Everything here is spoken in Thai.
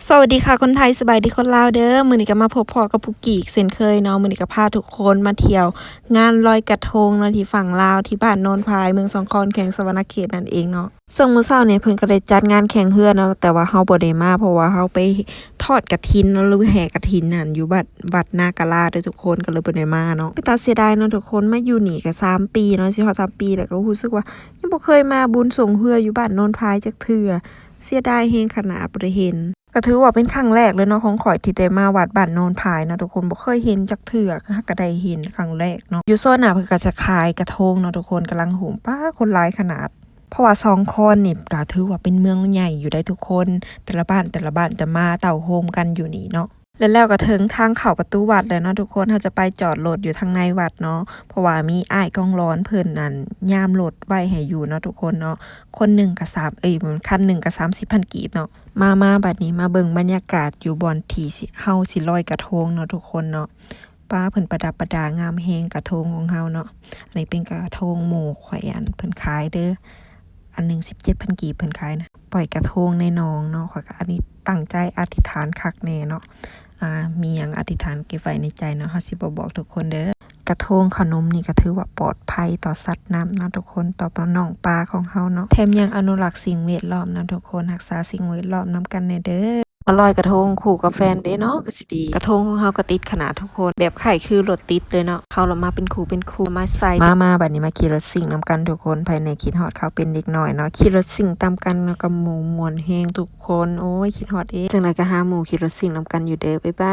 สวัสดีค่ะคนไทยสบายดีคนลาวเด้อมื้อนี้ก็มาพบพอกับปุกกี้อีกเช่นเคยเนาะมื้อนี้ก็พาทุกคนมาเที่ยวงานลอยกระทงเนาะที่ฝั่งลาวที่บ้านโนนพายเมืองสองคอนแขวงสะหวรรณเขตนั่นเองเนาะซึ่งมื้อเช้าเนี่ยเพิ่นก็ได้จัดงานแข่งเรือเนาะแต่ว่าเฮาบ่ได้มาเพราะว่าเฮาไปทอดกฐินเนาะหรือแห่กฐินนั่นอยู่วัดนากะลาเด้อทุกคนก็เลยบ่ได้มาเนาะเป็นตาเสียดายเนาะทุกคนมาอยู่นี่ก็3ปีเนาะสิฮอด3ปีแล้วก็รู้สึกว่ายังบ่เคยมาบุญสงเรืออยู่บ้านโนนพายจักเทื่อเสียดายแฮงขนาดบ่ได้เห็น ก็ถือว่าเป็นครั้งแรกเลยเนาะของข้อยที่ได้มาวัดบ้านโนนพายเนาะทุกคนบ่เคยเห็นจักเทื่อก็ได้เห็นครั้งแรกเนาะอยู่โซนน่ะเพิ่นก็จะขายกระทงเนาะทุกคนกำลังโหมป๊าคนหลายขนาดเพราะว่าสองคอนนี่ก็ถือว่าเป็นเมืองใหญ่อยู่ได้ทุกคนแต่ละบ้านจะมาเต่าโฮมกันอยู่นี่เนาะแล้วก็ถึงทางเข้าประตูวัดแล้วเนาะทุกคนเราจะไปจอดรถอยู่ทางในวัดเนาะเพราะว่ามีอ้ายกองร้อนเพิ่นนั่นยามรถไว้ให้อยู่เนาะทุกคนเนาะคนหนึ่งก็คันหนึ่งก็30,000 กีบเนาะ มาบัดนี้มาเบิ่งบรรยากาศอยู่บ่อนที่เฮาสิลอยกระทงเนาะทุกคนเนาะป้าเพิ่นประดับประดางามแฮงกระทงของเฮาเนาะอันนี้เป็นกระทงหมู่ข่อยอันเพิ่นขายเด้ออันหนึง17,000 กีบเพิ่นขายนะปล่อยกระทงในหนองเนาะข่อยก็อันนี้ตั้งใจอธิษฐานคักแน่เนาะมีหยังอธิษฐานเก็บไว้ในใจเนาะเฮาสิบ่บอกทุกคนเด้อกระทงขนมนี่ก็ถือว่าปลอดภัยต่อสัตว์น้ำนะทุกคนต่อน้องปลาของเฮาเนาะแถมยังอนุรักษ์สิ่งแวดล้อมนะทุกคนรักษาสิ่งแวดล้อมนำกันแน่เด้อมาลอยกระทงคู่กับแฟนเด้เนาะก็สิดีกระทงของเฮาก็ติดขนาดทุกคนแบบไข่คือรถติดเลยเนาะเขาเรามาเป็นคู่มาใส่มาบัดนี้มาขี่รถซิ่งนำกันทุกคนภายในคิดฮอดเขาเป็นเด็กน้อยเนาะขี่รถซิ่งตามกันแล้วก็หมู่ม่วนแฮงทุกคนโอ้ยคิดฮอดเด้จังได๋ก็หาหมู่ขี่รถซิ่งนำกันอยู่เด้อบ๊ายบาย